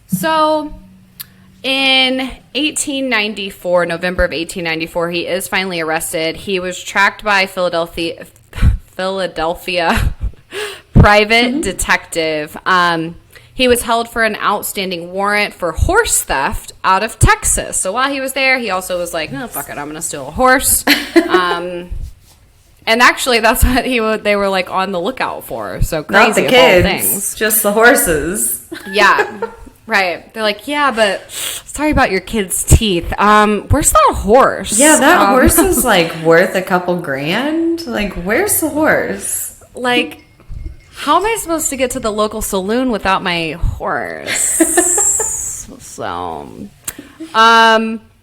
So, in 1894, November of 1894, he is finally arrested. He was tracked by Philadelphia private detective. He was held for an outstanding warrant for horse theft out of Texas. So while he was there, he also was like, "No, fuck it, I'm going to steal a horse." And actually, that's what they were like on the lookout for. So crazy, not the kids, just the horses. Yeah. Right. They're like, yeah, but sorry about your kid's teeth. Where's that horse? Yeah, that horse is like worth a couple grand. Like, where's the horse? Like, how am I supposed to get to the local saloon without my horse? But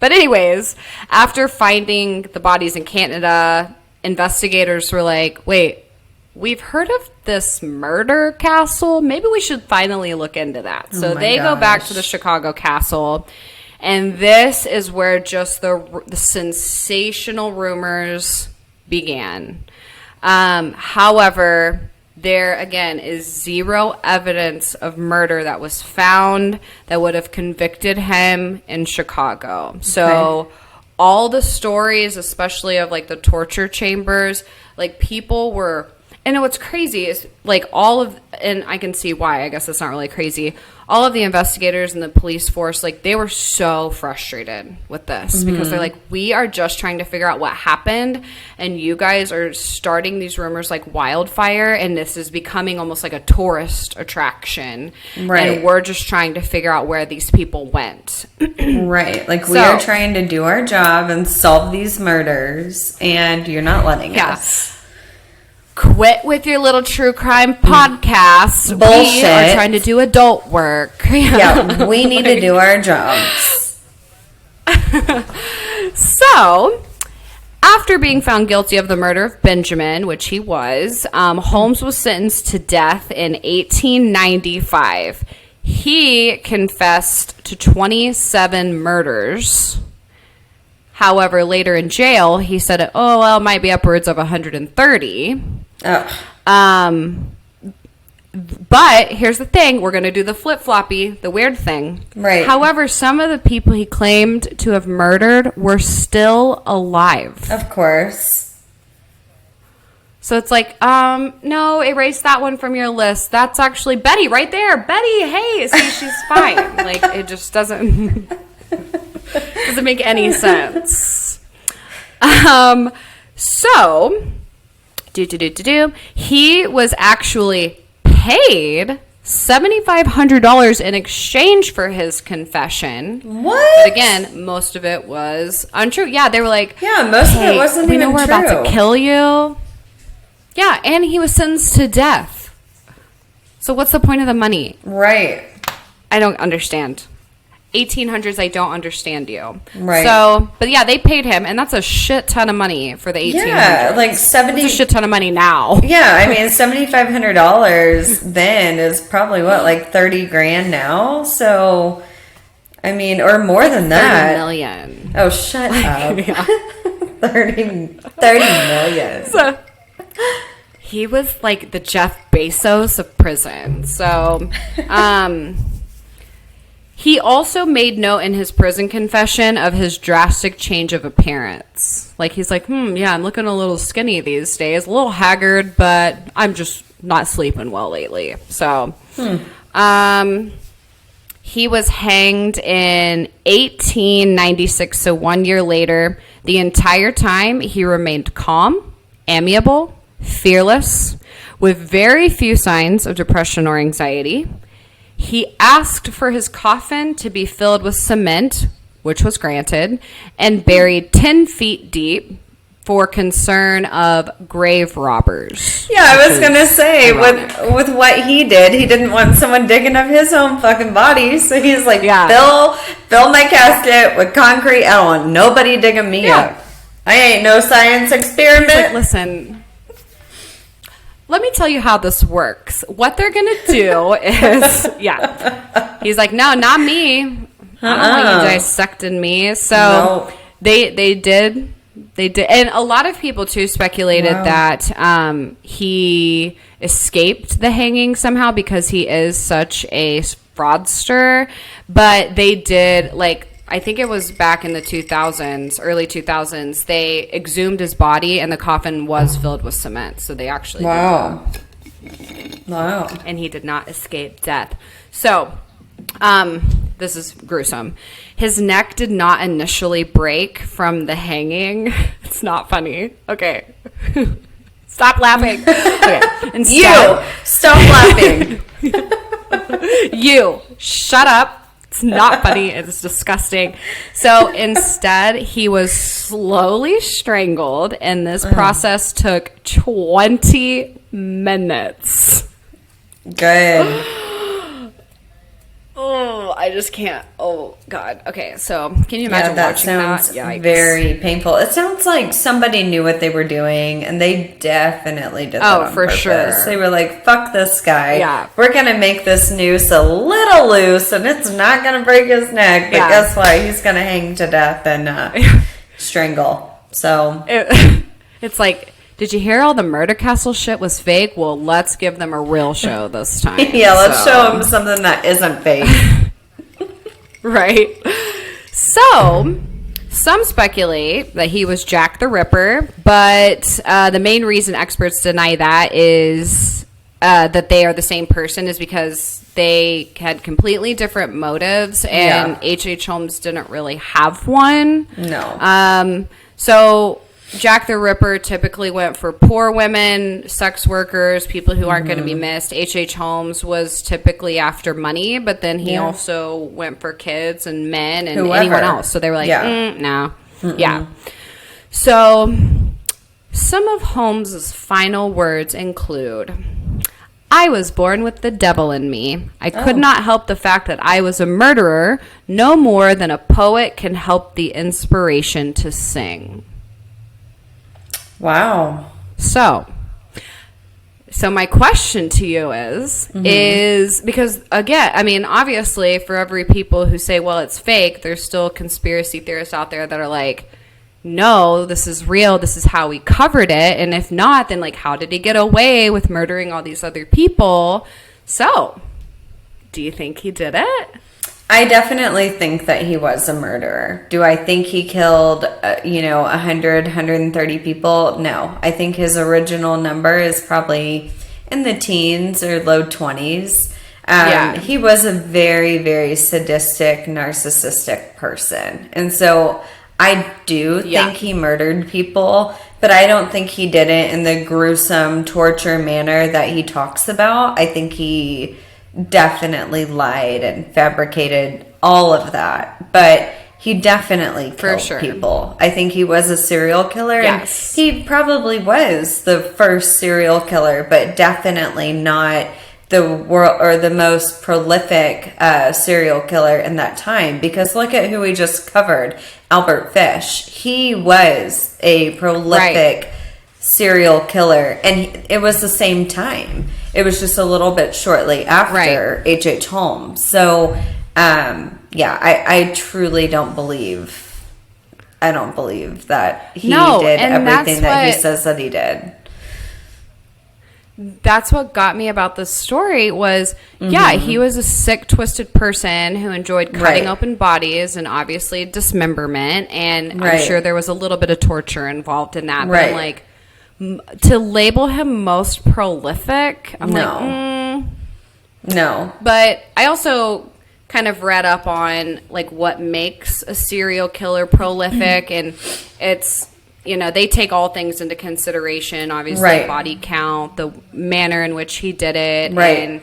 anyways, after finding the bodies in Canada, investigators were like, wait, we've heard of this murder castle. Maybe we should finally look into that. So they go back to the Chicago castle, and this is where just the sensational rumors began. However, there again is zero evidence of murder that was found that would have convicted him in Chicago. So all the stories, especially of like the torture chambers, like people were, And what's crazy is, like, and I can see why, I guess it's not really crazy, all of the investigators and the police force, like, they were so frustrated with this because they're like, we are just trying to figure out what happened, and you guys are starting these rumors like wildfire, and this is becoming almost like a tourist attraction. Right. And we're just trying to figure out where these people went. Right. Like, we are trying to do our job and solve these murders, and you're not letting us. Quit with your little true crime podcast. Bullshit. We are trying to do adult work. Yeah, we need to do our jobs. So, after being found guilty of the murder of Benjamin, which he was, Holmes was sentenced to death in 1895. He confessed to 27 murders. However, later in jail, he said, it might be upwards of 130. Oh. But here's the thing. We're going to do the flip-floppy, the weird thing. Right. However, some of the people he claimed to have murdered were still alive. Of course. So it's like, no, erase that one from your list. That's actually Betty right there. Betty, hey, see, she's fine. Like, it just doesn't make any sense. So, he was actually paid $7,500 in exchange for his confession. What? But again, most of it was untrue. Yeah, they were like, yeah, most of it wasn't even true. We know we're about to kill you. Yeah, and he was sentenced to death. So what's the point of the money? Right. I don't understand. 1800s, I don't understand you. Right. So, but yeah, they paid him, and that's a shit ton of money for the 1800s. Yeah, like 70. That's a shit ton of money now. Yeah, I mean, $7,500 then is probably what, like 30 grand now? So, I mean, or more than that. 30 million. Oh, shut up. Yeah. 30 million. So, he was like the Jeff Bezos of prison. So, he also made note in his prison confession of his drastic change of appearance. Like, he's like, yeah, I'm looking a little skinny these days, a little haggard, but I'm just not sleeping well lately. So, he was hanged in 1896, so 1 year later. The entire time, he remained calm, amiable, fearless, with very few signs of depression or anxiety. He asked for his coffin to be filled with cement, which was granted, and buried 10 feet deep for concern of grave robbers. Yeah, I was going to say, with what he did, he didn't want someone digging up his own fucking body, so he's like, fill my casket with concrete. I don't want nobody digging me up. I ain't no science experiment. He's like, listen, let me tell you how this works. What they're going to do is, he's like, no, not me. I don't want you dissecting me. So they did. And a lot of people, too, speculated that he escaped the hanging somehow because he is such a fraudster. But they did, like, I think it was back in the 2000s, early 2000s, they exhumed his body and the coffin was filled with cement. So they actually did that. Wow. And he did not escape death. So, this is gruesome. His neck did not initially break from the hanging. It's not funny. Okay. Stop laughing. Okay. Instead, stop laughing. You, shut up. It's not funny. It's disgusting. So instead, he was slowly strangled, and this process took 20 minutes. Good. Oh, I just can't. Oh, God. Okay, so can you imagine watching that? That sounds very painful. It sounds like somebody knew what they were doing, and they definitely did that on purpose. Sure. They were like, fuck this guy. Yeah. We're going to make this noose a little loose, and it's not going to break his neck, but guess what? He's going to hang to death and strangle. So it's like, did you hear all the murder castle shit was fake? Well, let's give them a real show this time. Let's show them something that isn't fake. Right. So, Some speculate that he was Jack the Ripper, but the main reason experts deny that is that they are the same person is because they had completely different motives, and H.H. Holmes didn't really have one. No. So Jack the Ripper typically went for poor women, sex workers, people who aren't going to be missed. H.H. Holmes was typically after money, but then he also went for kids and men and anyone else. So they were like, no. Mm-mm. Yeah. So some of Holmes's final words include, I was born with the devil in me. I could not help the fact that I was a murderer, no more than a poet can help the inspiration to sing. Wow. So my question to you is because, again, I mean, obviously for every people who say, well, it's fake, there's still conspiracy theorists out there that are like, no, this is real. This is how we covered it. And if not, then like, how did he get away with murdering all these other people? So do you think he did it? I definitely think that he was a murderer. Do I think he killed, 100, 130 people? No. I think his original number is probably in the teens or low 20s. He was a very, very sadistic, narcissistic person. And so I do think he murdered people, but I don't think he did it in the gruesome torture manner that he talks about. I think he definitely lied and fabricated all of that, but he definitely killed people. I think he was a serial killer, and he probably was the first serial killer, but definitely not the world or the most prolific serial killer in that time. Because look at who we just covered, Albert Fish. He was a prolific serial killer, and it was the same time. It was just a little bit shortly after H.H. Holmes. So, I truly don't believe. I don't believe that he did everything that he says that he did. That's what got me about this story was, he was a sick, twisted person who enjoyed cutting open bodies and obviously dismemberment. And I'm sure there was a little bit of torture involved in that. But I'm like, to label him most prolific, I'm like, no. But I also kind of read up on like what makes a serial killer prolific, and it's, they take all things into consideration, obviously body count, the manner in which he did it, and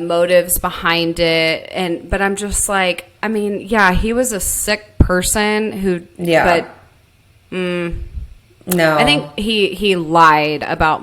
motives behind it. But I'm just like, I mean, he was a sick person who, no, I think he lied about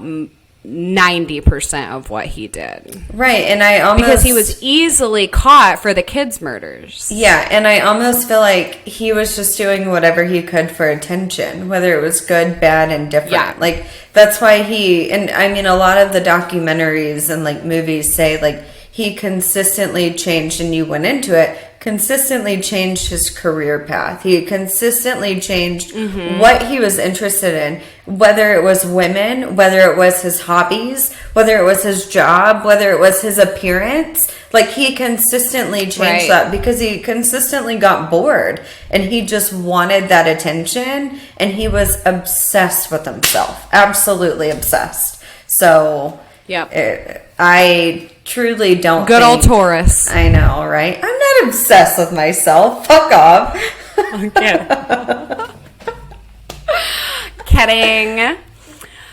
90% of what he did. Right, and because he was easily caught for the kids' murders. Yeah, and I almost feel like he was just doing whatever he could for attention, whether it was good, bad, and different. Yeah. Like, that's why and I mean, a lot of the documentaries and like movies say like he consistently changed, and you went into it, consistently changed his career path. He consistently changed what he was interested in, whether it was women, whether it was his hobbies, whether it was his job, whether it was his appearance. Like, he consistently changed that because he consistently got bored, and he just wanted that attention, and he was obsessed with himself. Absolutely obsessed. So, I truly don't Good old Taurus. I know, right? I'm not obsessed with myself. Fuck off. Kidding.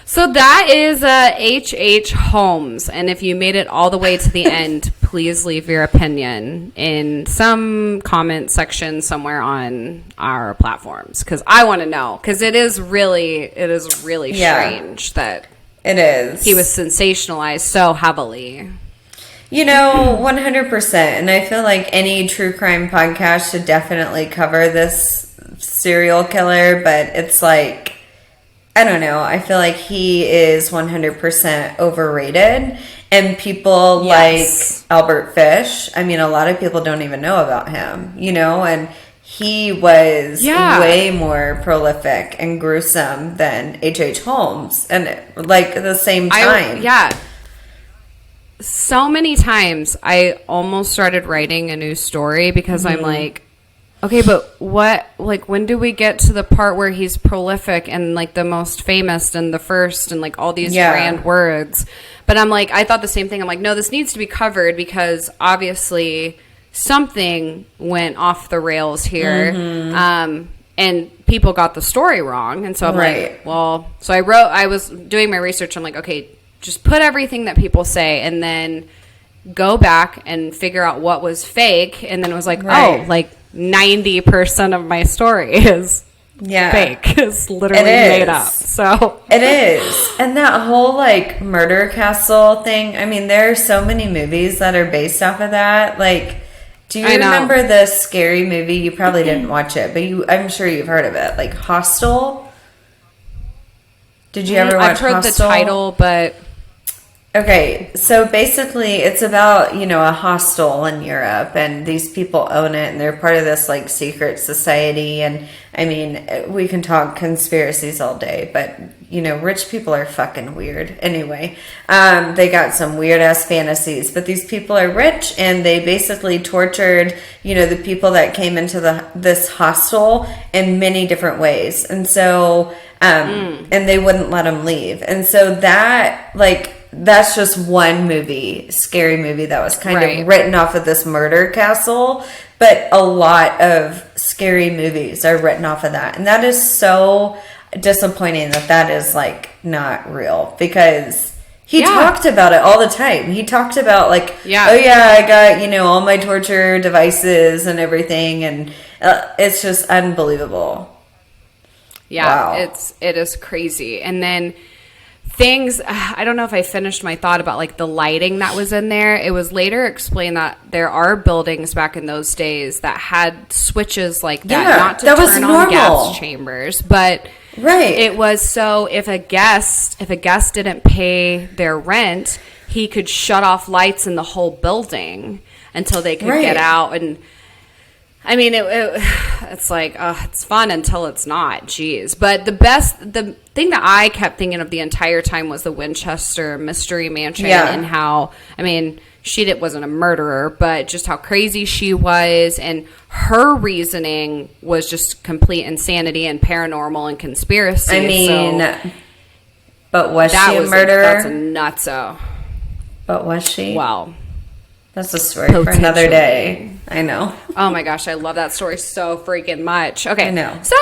So that is H.H. Holmes. And if you made it all the way to the end, please leave your opinion in some comment section somewhere on our platforms. Because I want to know. Because it is really strange that it is. He was sensationalized so heavily. 100%. And I feel like any true crime podcast should definitely cover this serial killer. But it's like, I don't know. I feel like he is 100% overrated. And people like Albert Fish, I mean, a lot of people don't even know about him, and he was way more prolific and gruesome than H.H. Holmes. And like at the same time. So many times I almost started writing a new story because I'm like, Okay, but when do we get to the part where he's prolific and, like, the most famous and the first and, like, all these grand words? But I'm like, I thought the same thing. I'm like, no, this needs to be covered because obviously something went off the rails here. And people got the story wrong. And so I'm like, well, so I was doing my research. I'm like, okay, just put everything that people say and then go back and figure out what was fake. And then it was like, oh, like 90% of my story is fake. It's literally made up. So it is. And that whole like murder castle thing, I mean, there are so many movies that are based off of that. Like, do you remember the scary movie? You probably didn't watch it, but I'm sure you've heard of it. Like Hostel. Did you ever watch Hostel? I've heard the title, but... Okay, so basically it's about, a hostel in Europe, and these people own it, and they're part of this, like, secret society, and, I mean, we can talk conspiracies all day, but, rich people are fucking weird. Anyway, they got some weird-ass fantasies, but these people are rich, and they basically tortured, the people that came into this hostel in many different ways, and so, and they wouldn't let them leave, and so that, like... That's just one scary movie that was kind of written off of this murder castle. But a lot of scary movies are written off of that. And that is so disappointing that is, like, not real. Because he talked about it all the time. He talked about, like, oh, yeah, I got, all my torture devices and everything. And it's just unbelievable. Yeah, wow. It is crazy. And then... I don't know if I finished my thought about like the lighting that was in there. It was later explained that there are buildings back in those days that had switches like that, not to turn on gas chambers, but it was so if a guest didn't pay their rent, he could shut off lights in the whole building until they could get out. And I mean, it's like, it's fun until it's not. Jeez. But the thing that I kept thinking of the entire time was the Winchester Mystery Mansion and how, I mean, she wasn't a murderer, but just how crazy she was. And her reasoning was just complete insanity and paranormal and conspiracy. I mean, but was she a murderer? That's a nutso. But was she? Well... That's a story for another day. I know. Oh my gosh, I love that story so freaking much. Okay, I know. So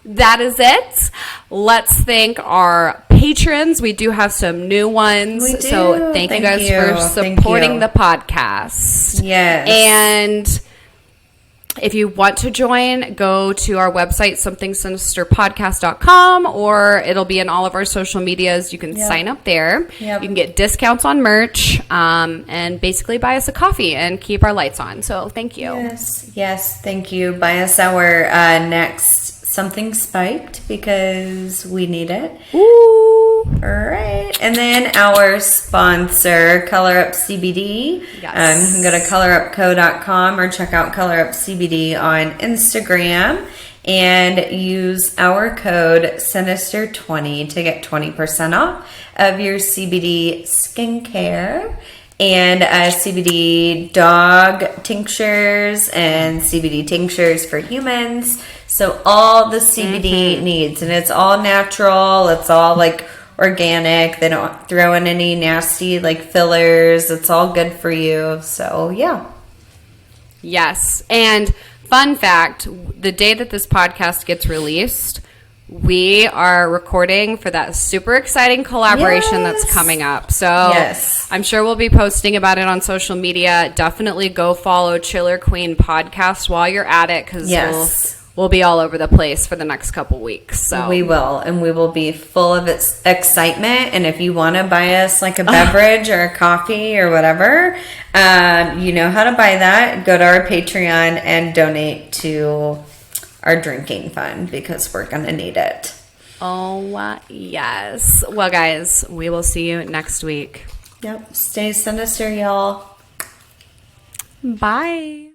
that is it. Let's thank our patrons. We do have some new ones. We do. So thank you guys for supporting the podcast. Yes. And if you want to join, go to our website, somethingsinisterpodcast.com, or it'll be in all of our social medias. You can sign up there. Yep. You can get discounts on merch and basically buy us a coffee and keep our lights on. So thank you. Yes, thank you. Buy us our next Something Spiked because we need it. Ooh. All right. And then our sponsor, Color Up CBD. Yes. You can go to colourupco.com or check out Color Up CBD on Instagram and use our code Sinister20 to get 20% off of your CBD skincare. And CBD dog tinctures and CBD tinctures for humans. So all the CBD needs. And it's all natural. It's all like organic. They don't throw in any nasty like fillers. It's all good for you. So yeah. Yes. And fun fact, the day that this podcast gets released, we are recording for that super exciting collaboration that's coming up. So I'm sure we'll be posting about it on social media. Definitely go follow Chiller Queen Podcast while you're at it because we'll be all over the place for the next couple weeks. So we will, and we will be full of excitement. And if you want to buy us like a beverage or a coffee or whatever, you know how to buy that. Go to our Patreon and donate to our drinking fund because we're going to need it. Oh, yes. Well, guys, we will see you next week. Yep. Stay sinister, y'all. Bye.